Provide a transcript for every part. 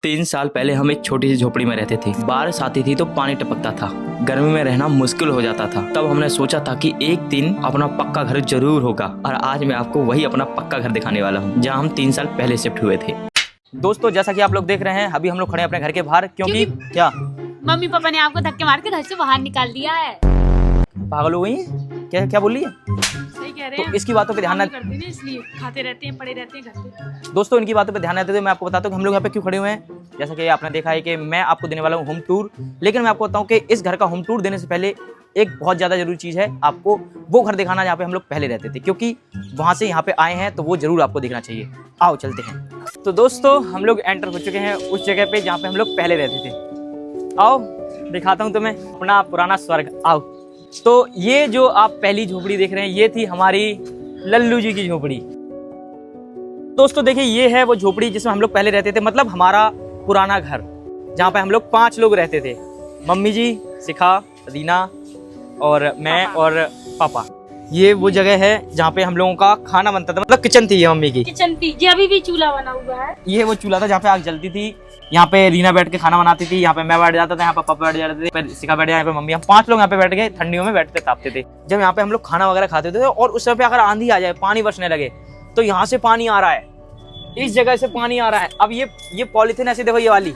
3 साल पहले हम एक छोटी सी झोपड़ी में रहते थे। बारिश आती थी तो पानी टपकता था, गर्मी में रहना मुश्किल हो जाता था। तब हमने सोचा था कि एक दिन अपना पक्का घर जरूर होगा, और आज मैं आपको वही अपना पक्का घर दिखाने वाला हूँ, जहाँ हम 3 साल पहले शिफ्ट हुए थे। दोस्तों, जैसा कि आप लोग देख रहे हैं, अभी हम लोग खड़े हैं अपने घर के बाहर, क्योंकि क्या मम्मी पापा ने आपको धक्के मार के घर से बाहर निकाल दिया है। पागल हो गई है? क्या क्या बोल रही है? सही कह रहे हैं। तो इसकी बातों पे ध्यान ना करते हैं, इसलिए खाते रहते हैं, पड़े रहते हैं घर पे। दोस्तों, इनकी बातों पे ध्यान देते हुए मैं आपको बताता हूँ कि हम लोग यहाँ पे क्यों खड़े हुए हैं। जैसा कि आपने देखा है कि मैं आपको देने वाला हूँ होम टूर, लेकिन मैं आपको बताऊँ कि इस घर का होम टूर देने से पहले एक बहुत ज़्यादा जरूरी चीज़ है, आपको वो घर दिखाना जहाँ पे हम लोग पहले रहते थे, क्योंकि वहाँ से यहाँ पे आए हैं तो वो जरूर आपको देखना चाहिए। आओ चलते हैं। तो दोस्तों, हम लोग एंटर हो चुके हैं उस जगह पे जहाँ पे हम लोग पहले रहते थे। आओ दिखाता हूँ तुम्हें अपना पुराना स्वर्ग। आओ। तो ये जो आप पहली झोपड़ी देख रहे हैं, ये थी हमारी लल्लू जी की झोपड़ी। दोस्तों देखिए, ये है वो झोपड़ी जिसमें हम लोग पहले रहते थे, मतलब हमारा पुराना घर, जहाँ पे हम लोग 5 लोग रहते थे। मम्मी जी, शिखा, रीना और मैं और पापा। ये वो जगह है जहाँ पे हम लोगों का खाना बनता था, मतलब किचन थी ये मम्मी की। किचन थी, ये अभी भी चूल्हा बना हुआ है। ये वो चूल्हा था जहाँ पे आग जलती थी। यहाँ पे रीना बैठ के खाना बनाती थी, यहाँ पे मैं बैठ जाता था, यहाँ पे पापा बैठ जाते थे, फिर शिखा बैठ जाए, यहाँ पे मम्मी। हम 5 लोग यहाँ पे बैठ के ठंडियों में बैठते तापते थे। जब यहाँ पे हम लोग खाना वगैरह खाते थे, और उस समय पे अगर आंधी आ जाए, पानी बरसने लगे, तो यहाँ से पानी आ रहा है, इस जगह से पानी आ रहा है। अब ये पॉलीथिन ऐसे देखो, ये वाली,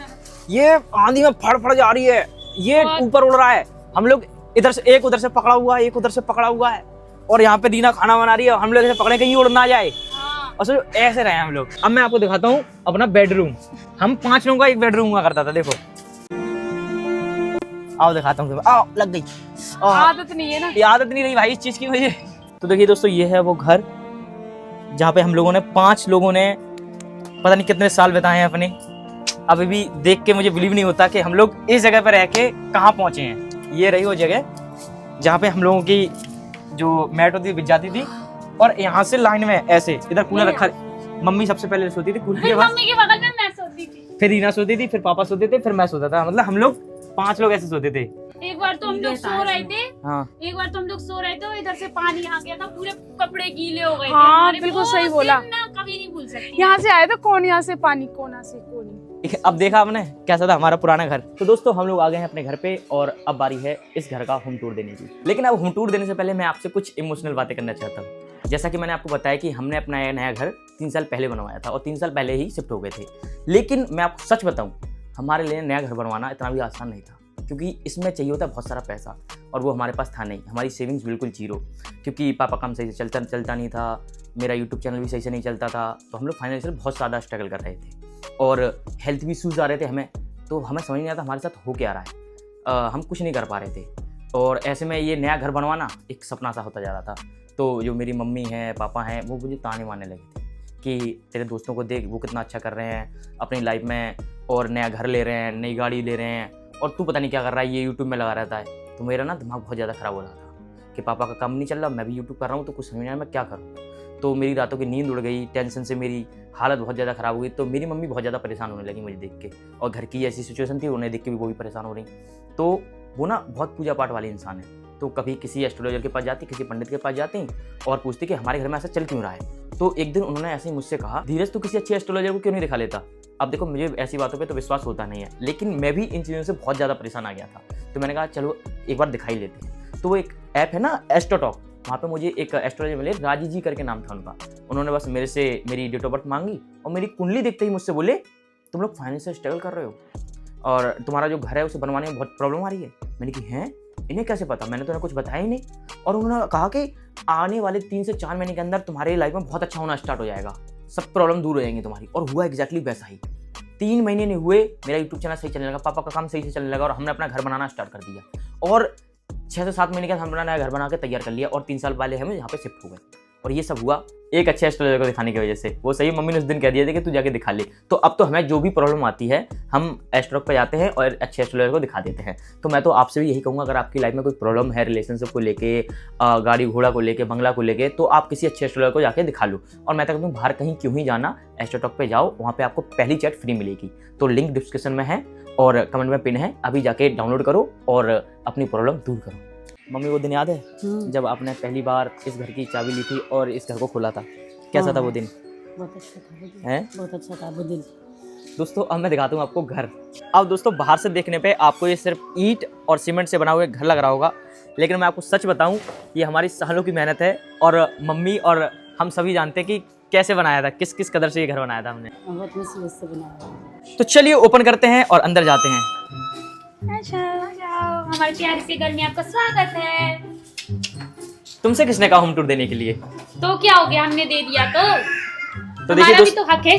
ये आंधी में फड़ फड़ जा रही है, ये ऊपर उड़ रहा है। हम लोग इधर से एक उधर से पकड़ा हुआ है, एक उधर से पकड़ा हुआ है, और यहाँ पे रीना खाना बना रही है, हम लोग ऐसे पकड़े कहीं उड़ ना जाए। और सिर्फ ऐसे रहे हम लोग। अब मैं आपको दिखाता हूँ अपना बेडरूम। हम 5 लोगों का एक बेडरूम हुआ करता था। देखो, आओ दिखाता हूँ। आओ, लग गई। आदत नहीं है ना, ये आदत नहीं रही भाई इस चीज की मुझे। तो देखिए दोस्तों, ये है वो घर जहाँ पे हम लोगों ने 5 लोगों ने पता नहीं कितने साल बिताए हैं अपने। अभी भी देख के मुझे बिलीव नहीं होता कि हम लोग इस जगह पर रह के कहाँ पहुंचे हैं। ये रही वो जगह जहाँ पे हम लोगों की जो मैट होती बिछ जाती थी, और यहाँ से लाइन में ऐसे इधर कूलर रखा। मम्मी सबसे पहले सोती थी कूलर के पास, मम्मी के बगल में मैं सोती थी, फिर रीना सोती थी, फिर पापा सोते थे, फिर मैं सोता था। मतलब हम लोग 5 लोग ऐसे सोते थे। एक बार तो हम लोग सो रहे थे। हाँ, एक बार तो हम लोग सो रहे थे, इधर से पानी आ गया था, पूरे कपड़े गीले हो गए थे हाँ, हमारे। बिल्कुल वो सही बोला। दिन ना कभी नहीं भूल सकती। यहाँ से आए तो कौन यहाँ से पानी, कोना से कोनी। अब देखा आपने कैसा था हमारा पुराना घर। तो दोस्तों, हम लोग आ गए हैं अपने घर पे, और अब बारी है इस घर का होम टूर देने की। लेकिन अब होम टूर देने से पहले मैं आपसे कुछ इमोशनल बातें करना चाहता हूँ। जैसा कि मैंने आपको बताया कि हमने अपना नया घर 3 साल पहले बनवाया था, और 3 साल पहले ही शिफ्ट हो गए थे। लेकिन मैं आपको सच बताऊं, हमारे लिए नया घर बनवाना इतना भी आसान नहीं था, क्योंकि इसमें चाहिए होता है बहुत सारा पैसा, और वो हमारे पास था नहीं। हमारी सेविंग्स बिल्कुल जीरो, क्योंकि पापा काम सही से चलता नहीं था, मेरा यूट्यूब चैनल भी सही से नहीं चलता था। तो हम लोग फाइनेंशियल बहुत ज़्यादा स्ट्रगल कर रहे थे, और हेल्थ भी इश्यूज आ रहे थे हमें। तो हमें समझ नहीं आता हमारे साथ हो क्या रहा है। हम कुछ नहीं कर पा रहे थे, और ऐसे में ये नया घर बनवाना एक सपना सा होता जा रहा था। तो जो मेरी मम्मी हैं, पापा हैं, वो मुझे ताने मारने लगे थे कि तेरे दोस्तों को देख, वो कितना अच्छा कर रहे हैं अपनी लाइफ में, और नया घर ले रहे हैं, नई गाड़ी ले रहे हैं, और तू पता नहीं क्या कर रहा है, ये यूट्यूब में लगा रहता है। तो मेरा ना दिमाग बहुत ज़्यादा ख़राब हो रहा था कि पापा का काम नहीं चल रहा, मैं भी यूट्यूब कर रहा हूँ, तो कुछ समझ नहीं आया मैं क्या करूँ। तो मेरी रातों की नींद उड़ गई, टेंशन से मेरी हालत बहुत ज़्यादा ख़राब हो गई। तो मेरी मम्मी बहुत ज़्यादा परेशान होने लगी मुझे देख के, और घर की ऐसी सिचुएशन थी, उन्हें देख के भी वो भी परेशान हो रही। तो वो ना बहुत पूजा पाठ वाली इंसान है, तो कभी किसी एस्ट्रोलॉजर के पास जाती, किसी पंडित के पास जाती, और पूछती कि हमारे घर में ऐसा चल क्यों रहा है। तो एक दिन उन्होंने ऐसे ही मुझसे कहा, धीरज तू किसी अच्छे एस्ट्रोलॉजर को क्यों नहीं दिखा लेता। अब देखो, मुझे ऐसी बातों पे तो विश्वास होता नहीं है, लेकिन मैं भी इन चीज़ों से बहुत ज़्यादा परेशान आ गया था। तो मैंने कहा चलो एक बार दिखाई लेते हैं। तो वो एक ऐप है ना, एस्ट्रोटॉक, वहाँ पे मुझे एक एस्ट्रोलॉजर मिले, राजी जी करके नाम था उनका। उन्होंने बस मेरे से मेरी डेट ऑफ बर्थ मांगी, और मेरी कुंडली देखते ही मुझसे बोले, तुम लोग फाइनेंशियल स्ट्रगल कर रहे हो, और तुम्हारा जो घर है उसे बनवाने में बहुत प्रॉब्लम आ रही है। मैंने कहा हैं, इन्हें कैसे पता, मैंने तो उन्हें कुछ बताया ही नहीं। और उन्होंने कहा कि आने वाले 3 से 4 महीने के अंदर तुम्हारी लाइफ में बहुत अच्छा होना स्टार्ट हो जाएगा, सब प्रॉब्लम दूर हो जाएंगी तुम्हारी। और हुआ एग्जैक्टली वैसा ही। 3 महीने नहीं हुए, मेरा यूट्यूब चैनल सही चलने लगा, पापा का काम सही से चलने लगा, और हमने अपना घर बनाना स्टार्ट कर दिया। और 6 से 7 महीने के बाद हमने नया घर बना के तैयार कर लिया, और 3 साल पहले हम यहाँ पे शिफ्ट हो गए। और ये सब हुआ एक अच्छे एस्ट्रोलॉजर को दिखाने की वजह से। वो सही, मम्मी ने उस दिन कह दिया था कि तू जाके दिखा ले। तो अब तो हमें जो भी प्रॉब्लम आती है, हम एस्ट्रोलॉजर पे जाते हैं और अच्छे एस्ट्रोलॉजर को दिखा देते हैं। तो मैं तो आपसे भी यही कहूँगा, अगर आपकी लाइफ में कोई प्रॉब्लम है रिलेशनशिप को लेके, गाड़ी घोड़ा को लेके, बंगला को लेके, तो आप किसी अच्छे एस्ट्रोलॉजर को जाके दिखा लो। और मैं तो कहता हूँ बाहर कहीं क्यों ही जाना, एस्ट्रोटॉक पे जाओ, वहाँ पे आपको पहली चैट फ्री मिलेगी। तो लिंक डिस्क्रिप्शन में है और कमेंट में पिन है, अभी जाके डाउनलोड करो और अपनी प्रॉब्लम दूर करो। मम्मी वो दिन याद है जब आपने पहली बार इस घर की चाबी ली थी और इस घर को खोला था? कैसा था वो दिन? बहुत अच्छा था वो दिन। हैं? बहुत अच्छा था वो दिन। दोस्तों अब मैं दिखाता हूँ आपको घर। अब दोस्तों बाहर से देखने पे आपको ये सिर्फ ईंट और सीमेंट से बना हुआ घर लग रहा होगा, लेकिन मैं आपको सच बताऊं ये हमारी सालों की मेहनत है और मम्मी और हम सभी जानते हैं कि कैसे बनाया था, किस किस कदर से ये घर बनाया था हमने। बहुत मुश्किल से बनाया। तो चलिए ओपन करते हैं और अंदर जाते हैं। हमारे प्यारे से घर में आपका स्वागत है। तुमसे किसने कहा होम टूर देने के लिए? तो क्या हो गया, हमने दे दिया तो देखिए हमारा भी दोस्त, तो हक है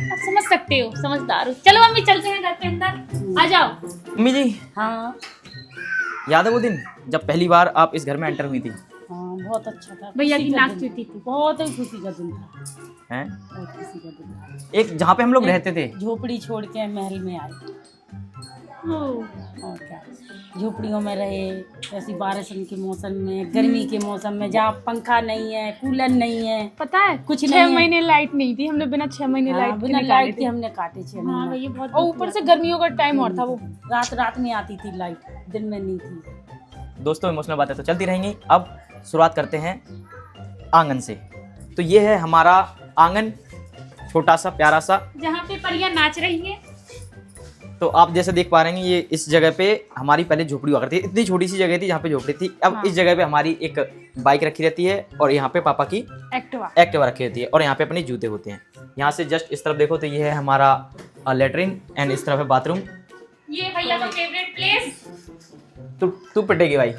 आप समझ सकते हो, समझदार हो। चलो मम्मी चलते हैं घर के अंदर, आ जाओ। मम्मी जी हाँ याद है वो दिन जब पहली बार आप इस घर में एंटर हुई थी? हाँ, बहुत अच्छा था। भैया खुशी की का नाक दिन टूटी थी। बहुत ही खुशी का दिन था। हैं? बहुत खुशी का दिन था। एक जहाँ पे हम लोग रहते थे, झोपड़ी छोड़ के महल में आए और क्या, झोपड़ियों में रहे ऐसी बारिश के मौसम में, गर्मी के मौसम में, जहाँ पंखा नहीं है, कूलर नहीं है, पता है कुछ 6 नहीं है। महीने लाइट नहीं थी, हमने बिना 6 महीने हाँ, लाइट के बिना निकाले लाइट के थे। हमने काटे 6 हाँ महीने। भैया बहुत और ऊपर से गर्मियों का टाइम और था वो। रात में आती थी लाइट, दिन में नहीं थी। दोस्तों इमोशनल बातें तो चलती रहेंगी। अब शुरुआत करते हैं आंगन से। तो ये है हमारा आंगन, छोटा सा प्यारा सा। जहाँ पे परियां नाच रही है। तो आप जैसे देख पा रहे हैं ये इस जगह पे हमारी पहले झोपड़ी हुआ करती थी। इतनी छोटी सी जगह थी जहाँ पे झोपड़ी थी। अब हाँ। इस जगह पे हमारी एक बाइक रखी रहती है और यहाँ पे पापा की एक्टिवा। एक्टिवा रखी रहती है और यहाँ पे अपने जूते होते हैं। यहाँ से जस्ट इस तरफ देखो तो ये है हमारा लेटरिन एंड इस तरफ है बाथरूम। ये भैया का फेवरेट प्लेस। तू पिटेगी भाई।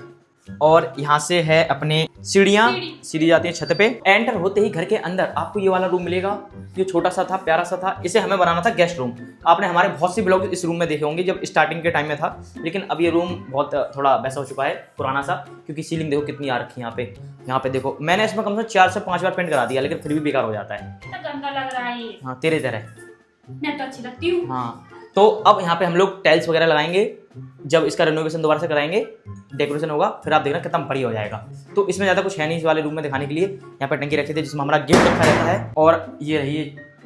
और यहाँ से है अपने सीढ़ियाँ, सीढ़ी जाती है छत पे। एंटर होते ही घर के अंदर आपको ये वाला रूम मिलेगा, जो छोटा सा था, प्यारा सा था। इसे हमें बनाना था गेस्ट रूम। आपने हमारे बहुत सी ब्लॉग इस रूम में देखे होंगे जब स्टार्टिंग के टाइम में था, लेकिन अब ये रूम बहुत थोड़ा वैसा हो चुका है, पुराना सा, क्योंकि सीलिंग देखो कितनी आ रखी है यहाँ पे। यहाँ पे देखो मैंने इसमें कम से कम 4 से 5 बार पेंट करा दिया, लेकिन फिर भी बेकार हो जाता है। कितना गंदा लग रहा है ये। हाँ तेरे तरह। मैं तो अच्छी लगती हूँ। हाँ तो अब यहाँ पे हम लोग टाइल्स वगैरह लगाएंगे। जब इसका रेनोवेशन दोबारा से कराएंगे, डेकोरेशन होगा, फिर आप देखना कितना बढ़िया हो जाएगा। तो इसमें ज़्यादा कुछ है नहीं इस वाले रूम में दिखाने के लिए। यहाँ पे टंकी रखी थी जिसमें हमारा गिफ्ट रखा रहता है। और ये रही है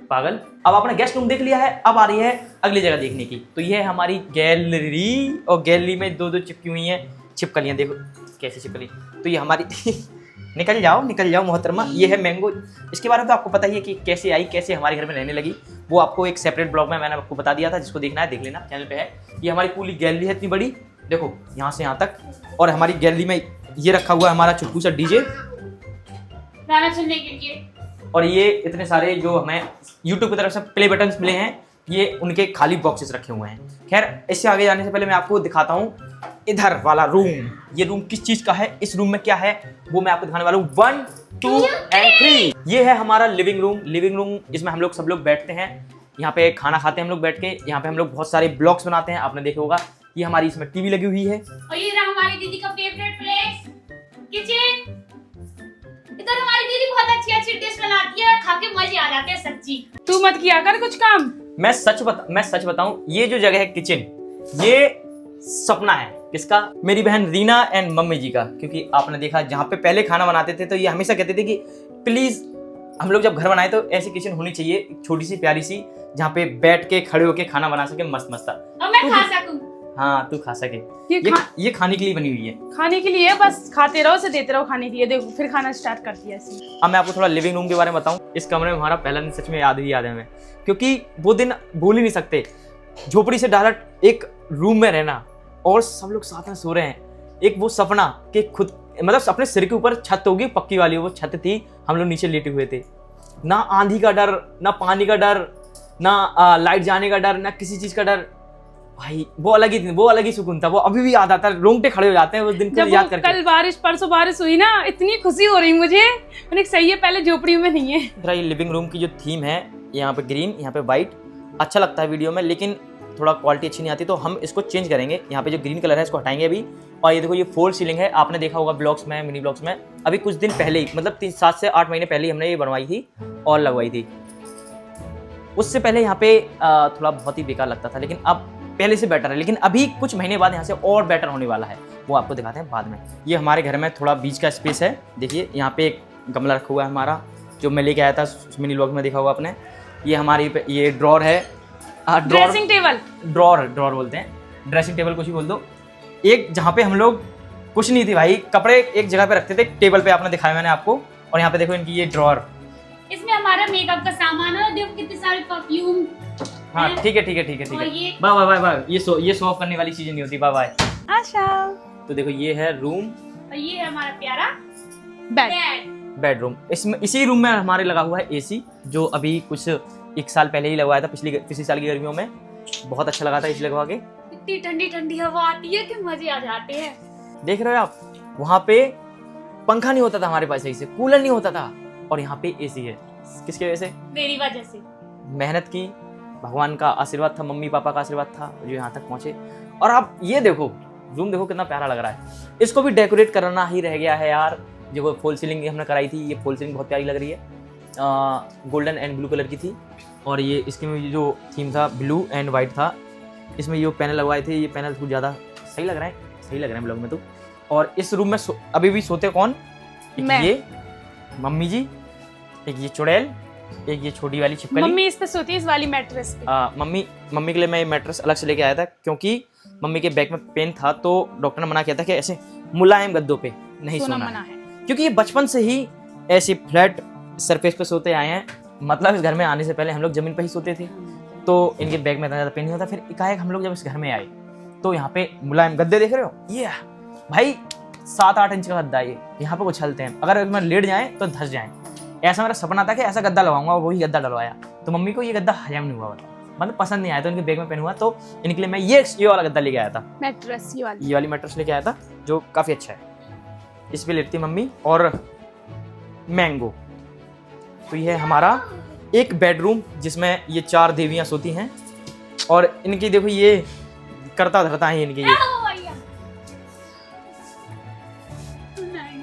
पागल। अब आपने गेस्ट रूम देख लिया है, अब आ रही है अगली जगह देखने की। तो ये है हमारी गैलरी और गैलरी में 2-2 चिपकी हुई हैं छिपकलियाँ, देखो कैसी छिपकली। तो ये हमारी निकल जाओ मोहतरमा। ये है मैंगो। इसके बारे में तो आपको पता ही है कि कैसे आई, कैसे हमारे घर में रहने लगी। वो आपको एक सेपरेट ब्लॉग में मैंने आपको बता दिया था, जिसको देखना है देख लेना, चैनल पे है। ये हमारी पूरी गैलरी है इतनी बड़ी, देखो यहाँ से यहाँ तक। और हमारी गैलरी में ये रखा हुआ है हमारा चुटकू सा डीजे गाना सुनने के लिए। और ये इतने सारे जो हमें यूट्यूब की तरफ से प्ले बटन्स मिले हैं, ये उनके खाली बॉक्सेस रखे हुए हैं। खैर इससे आगे जाने से पहले मैं आपको दिखाता हूँ इधर वाला रूम। ये रूम किस चीज का है, इस रूम में क्या है, वो मैं आपको दिखाने वाला हूँ। 1, 2 एंड 3। ये है हमारा लिविंग रूम। लिविंग रूम, इसमें हम लोग सब लोग बैठते हैं, यहाँ पे खाना खाते हैं हम लोग बैठ के। यहाँ पे हम लोग बहुत सारे ब्लॉग्स बनाते हैं, आपने देखा होगा। ये हमारी इसमें टीवी लगी हुई है। और ये रहा हमारी दीदी का फेवरेट प्लेस, किचन। इधर हमारी दीदी बहुत अच्छी अच्छी डिश बनाती है, खा के मजे आ जाते हैं सच्ची। तू मत किया कर कुछ काम। मैं सच बताऊं, ये जो जगह है किचन, ये सपना है किसका? मेरी बहन रीना एंड मम्मी जी का। क्योंकि आपने देखा जहाँ पे पहले खाना बनाते थे तो ये हमेशा कहते थे कि प्लीज हम लोग जब घर बनाए तो ऐसी किचन होनी चाहिए, एक छोटी सी प्यारी सी, जहाँ पे बैठ के खड़े होके खाना बना सके, मस्त मस्त। और मैं खा सकूं। हाँ तू खा सके। ये ये खाने के लिए बनी हुई है। खाने के लिए, बस खाते रहो, उसे देते रहो खाने के लिए। देखो फिर खाना स्टार्ट करती है ऐसी। अब मैं आपको थोड़ा लिविंग रूम के बारे में बताऊं। इस कमरे में हमारा पहला दिन सच में याद है हमें, क्योंकि वो दिन भूल ही नहीं सकते। झोपड़ी से डायरेक्ट एक रूम में रहना और सब लोग साथ में सो रहे हैं। एक वो सपना कि खुद मतलब अपने सिर के ऊपर छत होगी पक्की वाली, वो छत थी, हम लोग नीचे लेटे हुए थे। ना आंधी का डर, ना पानी का डर, ना लाइट जाने का डर, ना किसी चीज का डर। भाई वो अलग ही सुकून था। वो अभी भी याद आता है, रोंगटे खड़े हो जाते हैं उस दिन को याद करके। कल परसों बारिश हुई ना, इतनी खुशी हो रही मुझे। मैंने सही है, पहले झोपड़ी में नहीं है। ये लिविंग रूम की जो थीम है, यहाँ पे ग्रीन, यहाँ पे व्हाइट, अच्छा लगता है वीडियो में, लेकिन थोड़ा क्वालिटी अच्छी नहीं आती, तो हम इसको चेंज करेंगे। यहाँ पे जो ग्रीन कलर है इसको हटाएंगे अभी। और ये देखो ये फॉल सीलिंग है, आपने देखा होगा ब्लॉग्स में, मिनी ब्लॉग्स में। अभी कुछ दिन पहले ही, मतलब 7 से 8 महीने पहले ही हमने ये बनवाई थी और लगवाई थी। उससे पहले यहाँ पे थोड़ा बहुत ही बेकार लगता था, लेकिन अब पहले से बेटर है। लेकिन अभी कुछ महीने बाद यहाँ से और बेटर होने वाला है, वो आपको दिखाते हैं बाद में। ये हमारे घर में थोड़ा बीच का स्पेस है। देखिए यहाँ पे एक गमला रखा हुआ है हमारा, जो मैं लेके आया था, मिनी ब्लॉग में देखा होगा आपने। ये हमारी ये ड्रॉर है, ड्रेसिंग टेबल, ड्रॉर बोलते हैं, ड्रेसिंग टेबल कुछ ही बोल दो। एक जहाँ पे हम लोग कुछ नहीं थी भाई, कपड़े एक जगह पे रखते थे, टेबल पे आपने दिखाया मैंने आपको। और यहाँ पे देखो इनकी ये ड्रॉर, इसमें हमारा मेकअप का सामान है। देखो कितने सारे परफ्यूम, हाँ हैं? ठीक है ठीक है ठीक है ठीक और है। ये बाय बाय बाय बाय। ये शो ऑफ करने वाली चीजें नहीं होती। Bye bye. आशा तो देखो ये है रूम, और ये है हमारा प्यारा बैड बेड। बेडरूम। इसमें इसी रूम में हमारे लगा हुआ है एसी, जो अभी कुछ 1 साल पहले ही लगवाया था, पिछली साल की गर्मियों में। बहुत अच्छा लगा था एसी लगवा के। इतनी ठंडी ठंडी हवा आती है कि मजे आ जाते हैं। देख रहे हो आप, वहां पे पंखा नहीं होता था हमारे पास, सही से कूलर नहीं होता था, और यहाँ पे एसी है। किसकी वजह से? मेरी वजह से। मेहनत की, भगवान का आशीर्वाद था, मम्मी पापा का आशीर्वाद था जो यहाँ तक पहुंचे। और आप ये देखो, रूम देखो कितना प्यारा लग रहा है। इसको भी डेकोरेट करना ही रह गया है यार। जो फॉल सीलिंग हमने कराई थी, ये फॉल सीलिंग बहुत प्यारी लग रही है। गोल्डन एंड ब्लू कलर की थी, और ये इसके में जो थीम था ब्लू एंड वाइट था। इसमें जो पैनल लगवाए थे, ये पैनल कुछ ज़्यादा सही लग रहे हैं ब्लॉग में तो। और इस रूम में अभी भी सोते कौन? एक मैं। ये मम्मी जी, एक ये चुड़ैल, एक ये छोटी वाली छिपकली। मम्मी इस पे सोती है, इस वाली मैट्रेस पे। मम्मी के लिए मैं ये मैट्रेस अलग से लेके आया था, क्योंकि मम्मी के बैक में पेन था, तो डॉक्टर ने मना किया था कि ऐसे मुलायम गद्दों पे नहीं सोना मना है। है। क्योंकि ये बचपन से ही ऐसे फ्लैट सरफेस पे सोते आए हैं। मतलब इस घर में आने से पहले हम लोग जमीन पे ही सोते थे, तो इनके बैग में इतना ज़्यादा पेन नहीं होता। फिर एकाएक हम लोग जब इस घर में आए, तो यहाँ पे मुलायम गद्दे देख रहे हो, ये भाई 7-8 इंच का गद्दा है ये। यहाँ पे उछलते हैं, अगर इसमें लेट जाएं तो धस जाएं। ऐसा मेरा सपना था कि ऐसा गद्दा लगाऊंगा, वही गद्दा डलवाया। तो मम्मी को ये गद्दा हजम नहीं हुआ, मतलब पसंद नहीं आया, तो इनके बैग में पेन हुआ। तो इनके लिए मैं ये वाला गद्दा लेके आया था, मैट्रेस ये वाली मैट्रेस लेके आया था, जो काफ़ी अच्छा है। इस पे लेटती मम्मी। और मैंगो। तो ये है हमारा एक बेडरूम, जिसमें ये 4 देवियाँ सोती हैं। और इनकी देखो ये करता धरता है इनकी ये। ओ भैया। नहीं।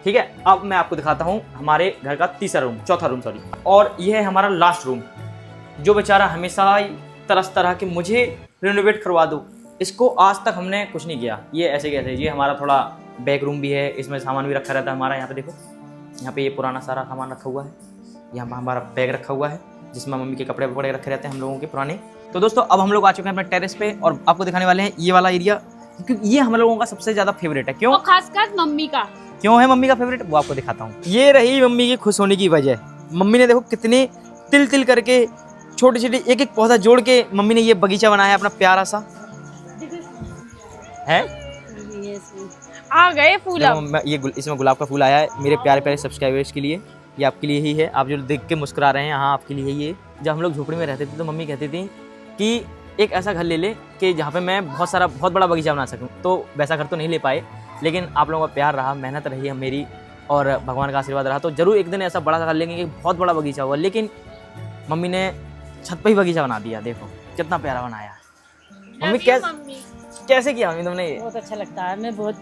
ठीक है, अब मैं आपको दिखाता हूँ हमारे घर का चौथा रूम सॉरी। और ये है हमारा लास्ट रूम, जो बेचारा हमेशा ही तरसता रहा कि मुझे रिनोवेट करवा दो। इसको आज तक हमने कुछ नहीं किया। ये ऐसे कैसे, ये हमारा थोड़ा बैक रूम भी है, इसमें सामान भी रखा रहता है हमारा। यहाँ पे देखो, यहाँ पे ये पुराना सारा सामान रखा हुआ है। यहाँ पर हमारा बैग रखा हुआ है, जिसमें मम्मी के कपड़े वपड़े रखे रहते हैं हम लोगों के पुराने। तो दोस्तों अब हम लोग आ चुके हैं अपने टेरेस पे, और आपको दिखाने वाले हैं ये वाला एरिया, क्योंकि ये हम लोगों का सबसे ज़्यादा फेवरेट है। क्यों? और खासकर मम्मी का। क्यों है मम्मी का फेवरेट, वो आपको दिखाता हूँ। ये रही मम्मी की खुश होने की वजह। मम्मी ने देखो कितने तिल तिल करके छोटे छोटे एक एक पौधा जोड़ के मम्मी ने ये बगीचा बनाया है अपना प्यारा सा है। आ गए फूल अब। इसमें गुलाब का फूल आया है मेरे प्यारे प्यारे सब्सक्राइबर्स के लिए। ये आपके लिए ही है, आप जो देख के मुस्कुरा रहे हैं, हाँ आपके लिए ही ये। जब हम लोग झोपड़ी में रहते थे तो मम्मी कहती थी कि एक ऐसा घर ले ले कि जहाँ पे मैं बहुत बड़ा बगीचा बना सकूँ। तो वैसा घर तो नहीं ले पाए, लेकिन आप लोगों का प्यार रहा, मेहनत रही है मेरी, और भगवान का आशीर्वाद रहा, तो जरूर एक दिन ऐसा बड़ा सा घर लेंगे कि बहुत बड़ा बगीचा हुआ। लेकिन मम्मी ने छत पे ही बगीचा बना दिया। देखो कितना प्यारा बनाया। मम्मी कैसे किया मम्मी तुमने ये? बहुत अच्छा लगता है। मैं बहुत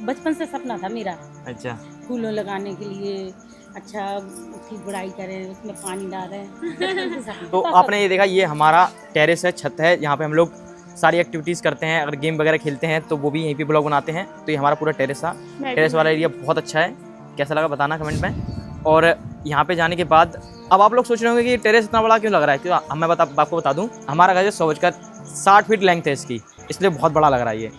बचपन से सपना था मेरा, अच्छा, फूलों लगाने के लिए, अच्छा उसकी गुड़ाई करें, उसमें पानी डालें। तो आपने ये देखा, ये हमारा टेरेस है, छत है, यहाँ पे हम लोग सारी एक्टिविटीज़ करते हैं। अगर गेम वगैरह खेलते हैं तो वो भी यहीं पे ब्लॉग बनाते हैं। तो ये हमारा पूरा टेरेस था। टेरेस वाला एरिया बहुत अच्छा है, कैसा लगा बताना कमेंट में। और यहाँ पे जाने के बाद अब आप लोग सोच रहे होंगे कि ये टेरेस इतना बड़ा क्यों लग रहा है। क्यों, आपको बता दूँ, हमारा घर 60 फीट लेंथ है इसकी, इसलिए बहुत बड़ा लग रहा है ये।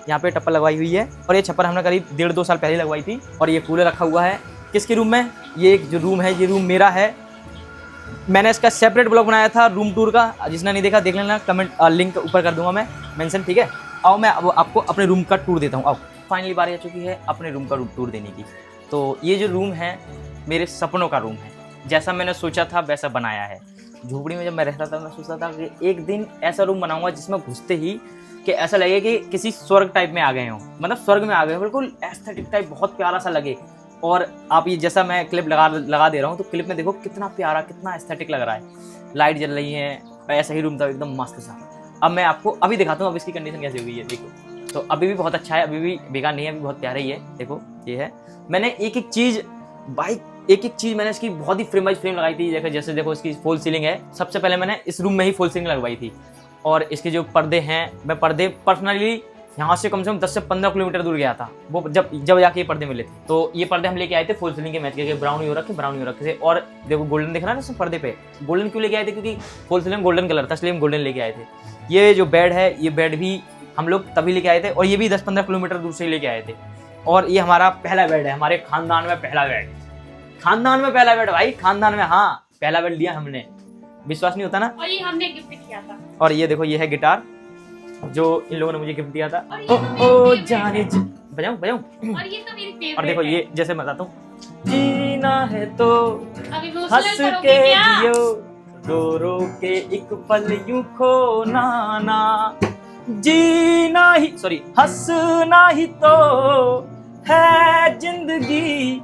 यहाँ पे टप्पल लगवाई हुई है, और ये छप्पर हमने करीब 1.5-2 साल पहले लगवाई थी। और ये कूलर रखा हुआ है किसके रूम में? ये जो रूम है, ये रूम मेरा है। मैंने इसका सेपरेट ब्लॉग बनाया था रूम टूर का, जिसने नहीं देखा देख लेना, कमेंट लिंक ऊपर कर दूंगा मैं मेंशन, ठीक है। आओ मैं अब आपको अपने रूम का टूर देता हूँ। आओ, फाइनली बारी आ चुकी है अपने रूम का टूर देने की। तो ये जो रूम है मेरे सपनों का रूम है, जैसा मैंने सोचा था वैसा बनाया है। झोपड़ी में जब मैं रहता था, मैं सोचता था कि एक दिन ऐसा रूम बनाऊंगा जिसमें घुसते ही कि ऐसा लगे कि किसी स्वर्ग टाइप में आ गए हों, मतलब स्वर्ग में आ गए, बिल्कुल एस्थेटिक टाइप, बहुत प्यारा सा लगे। और आप ये जैसा मैं क्लिप लगा दे रहा हूँ, तो क्लिप में देखो कितना प्यारा, कितना एस्थेटिक लग रहा है। लाइट जल रही है, ऐसा ही रूम था एकदम मस्त सा। अब मैं आपको अभी दिखाता हूँ अब इसकी कंडीशन कैसी हो गई है। देखो, तो अभी भी बहुत अच्छा है, अभी भी बेकार नहीं है, अभी बहुत प्यारा ही है। देखो ये है, मैंने एक एक चीज़ मैंने इसकी बहुत ही फ्रेम बाई फ्रेम लगाई थी। जैसे देखो इसकी फॉल सीलिंग है, सबसे पहले मैंने इस रूम में ही फॉल सीलिंग लगवाई थी। और इसके जो पर्दे हैं, मैं पर्दे पर्सनली यहाँ से कम 10 से 15 किलोमीटर दूर गया था, वो जब जाके ये पर्दे मिले थे। तो ये पर्दे हम लेके आए थे फॉल सीलिंग के मैच के, ब्राउन हो रखे थे। और देखो गोल्डन दिख रहा है ना पर्दे पे, गोल्डन क्यों लेके आए थे? क्योंकि फॉल सीलिंग गोल्डन कलर था, इसलिए हम गोल्डन लेके आए थे। ये जो बेड है, ये बेड भी हम लोग तभी लेके आए थे, और ये भी 10-15 किलोमीटर दूर से लेके आए थे। और ये हमारा पहला बेड है, हमारे खानदान में पहला बेड, भाई खानदान में, हाँ। पहला बेड लिया हमने, विश्वास नहीं होता ना। और ये हमने गिफ्ट किया था। और ये देखो ये है गिटार जो इन लोगों ने मुझे गिफ्ट दिया था। और ये ओ तो मेरी ओ favorite जाने है। बजाऊं बजाऊं। और ये तो मेरी फेवरेट और देखो है। ये जैसे बताता हूँ, जीना है तो अब इमोशनल हंस करोगे के क्या? जियो, रो रो के एक पल यूं खोना ना, जीना ही सॉरी हंसना ही तो है जिंदगी,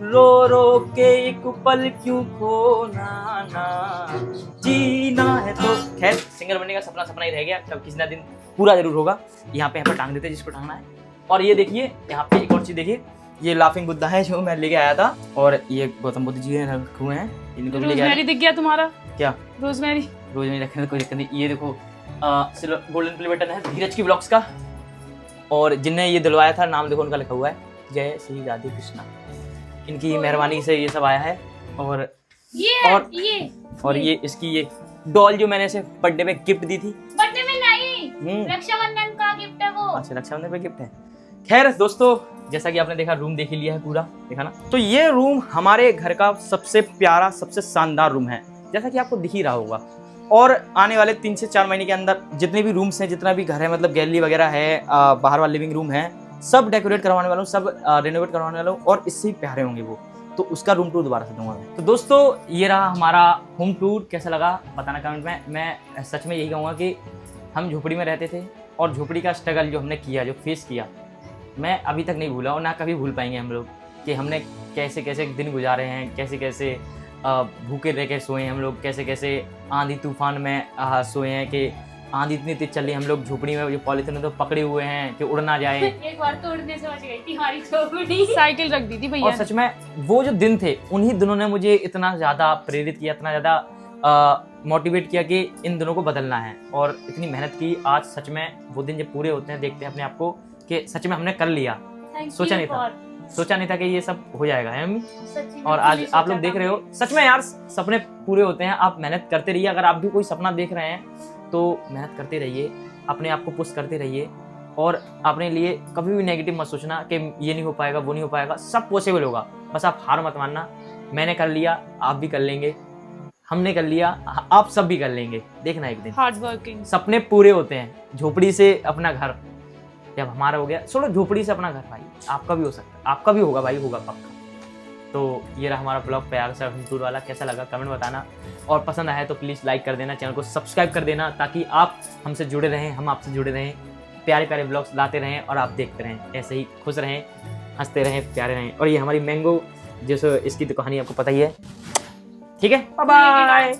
रो रो के एक पल क्यों खोना ना, जीना है तो। खैर सिंगर बनने का सपना सपना ही रह गया, कब किसी ना दिन पूरा जरूर होगा। यहाँ पे टांग देते हैं जिसको टांगना है। और ये देखिए यहाँ पे एक और चीज देखिए, ये लाफिंग बुद्धा है जो मैं लेके आया था, और ये गौतम बुद्ध जी रखे हुए हैं, इनको भी लेके आया रोजमेरी दिख गया तुम्हारा? क्या रोजमेरी? रोज में रखने में कोई दिक्कत नहीं। ये देखो गोल्डन प्ले बटन है धीरज की ब्लॉग्स का, और जिनने ये दिलवाया था नाम देखो उनका लिखा हुआ है, जय श्री राधे कृष्णा। इनकी मेहरबानी से ये सब आया है। और ये और ये इसकी ये डॉल जो मैंने इसे बर्थडे पे गिफ्ट दी थी, बर्थडे में नहीं, रक्षाबंधन का गिफ्ट है वो। अच्छा रक्षाबंधन पे गिफ्ट है। खैर दोस्तों जैसा कि आपने देखा रूम देख ही लिया है पूरा, देखा ना। तो ये रूम हमारे घर का सबसे प्यारा सबसे शानदार रूम है, जैसा कि आपको दिख ही रहा होगा। और आने वाले 3 से 4 महीने के अंदर जितने भी रूम्स हैं, जितना भी घर है, मतलब गैलरी वगैरह है, बाहर वाला लिविंग रूम है, सब डेकोरेट करवाने वाला हूँ, सब रेनोवेट करवाने वाला हूँ, और इससे ही प्यारे होंगे वो। तो उसका रूम टूर दोबारा से दूंगा मैं। तो दोस्तों ये रहा हमारा होम टूर, कैसा लगा बताना कमेंट में। मैं सच में यही कहूँगा कि हम झोपड़ी में रहते थे, और झोपड़ी का स्ट्रगल जो हमने किया, जो फेस किया, मैं अभी तक नहीं भूला और ना कभी भूल पाएंगे हम लोग, कि हमने कैसे कैसे दिन गुजारे हैं, कैसे कैसे भूखे रह के सोए हैं हम लोग, कैसे कैसे आंधी तूफान में सोए हैं, कि आंधी इतनी तेज चल रही है, हम लोग झोपड़ी में जो पॉलिथीन तो पकड़े हुए हैं कि उड़ ना जाए। एक बार तो उड़ने से बच गई थी हमारी झोपड़ी। साइकिल रख दी थी भैया। और सच में वो जो दिन थे, उन्हीं दिनों ने मुझे इतना ज़्यादा प्रेरित किया, इतना ज़्यादा मोटिवेट किया कि इन दिनों को बदलना है, और इतनी मेहनत की। आज सच में वो दिन जब पूरे होते हैं, देखते हैं अपने आप को कि सच में हमने कर लिया। सोचा नहीं था कि ये सब हो जाएगा, है मम्मी। और आज आप लोग देख रहे हो, सच में यार सपने पूरे होते हैं। आप मेहनत करते रहिए, अगर आप भी कोई सपना देख रहे हैं तो मेहनत करते रहिए, अपने आप को पुश करते रहिए, और अपने लिए कभी भी नेगेटिव मत सोचना कि ये नहीं हो पाएगा, वो नहीं हो पाएगा, सब पॉसिबल होगा। बस आप हार मत मानना। मैंने कर लिया, आप भी कर लेंगे, हमने कर लिया, आप सब भी कर लेंगे। देखना एक दिन हार्ड वर्किंग, सपने पूरे होते हैं। झोपड़ी से अपना घर जब हमारा हो गया, छोड़ो झोपड़ी से अपना घर, भाई आपका भी हो सकता है, आपका भी होगा भाई, होगा पक्का। तो ये रहा हमारा ब्लॉग प्यार सा होम टूर वाला, कैसा लगा कमेंट बताना, और पसंद आया तो प्लीज़ लाइक कर देना, चैनल को सब्सक्राइब कर देना, ताकि आप हमसे जुड़े रहें, हम आपसे जुड़े रहें, प्यारे प्यारे ब्लॉग्स लाते रहें, और आप देखते रहें, ऐसे ही खुश रहें, हंसते रहें, प्यारे रहें। और ये हमारी मैंगो, जैसे इसकी तो कहानी आपको पता ही है। ठीक है, बाय बाय।